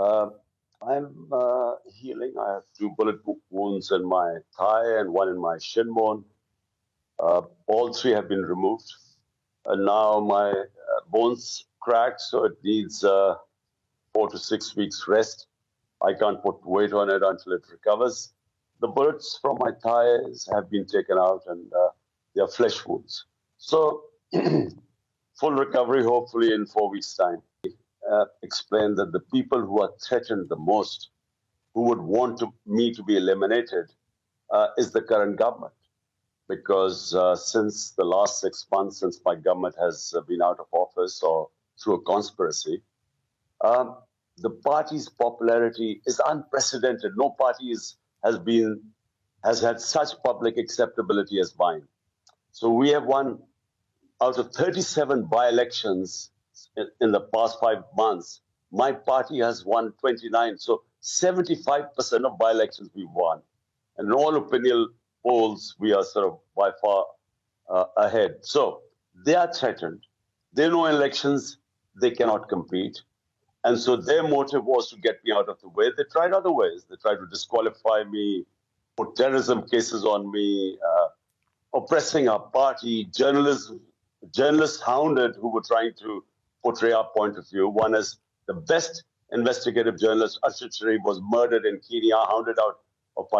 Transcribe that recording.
Uh, I'm healing. I have two bullet wounds in my thigh and one in my shin bone. All three have been removed. And now my bones cracked, so it needs 4 to 6 weeks rest. I can't put weight on it until it recovers. The bullets from my thighs have been taken out and they are flesh wounds. So, full recovery hopefully in 4 weeks' time. Explain that the people who are threatened the most, who would want me to be eliminated, is the current government. Because since the last 6 months, since my government has been out of office or through a conspiracy, um, the party's popularity is unprecedented. No party has had such public acceptability as mine. So we have won out of 37 by-elections in the past 5 months. My party has won 29. So 75% of by-elections we won. And in all opinion polls, we are sort of by far ahead. So they are threatened. They know elections, they cannot compete. And so their motive was to get me out of the way. They tried other ways. They tried to disqualify me, put terrorism cases on me, oppressing our party, journalists hounded who were trying to portray our point of view. One is the best investigative journalist, Ashid Sharif, was murdered in Kenya, hounded out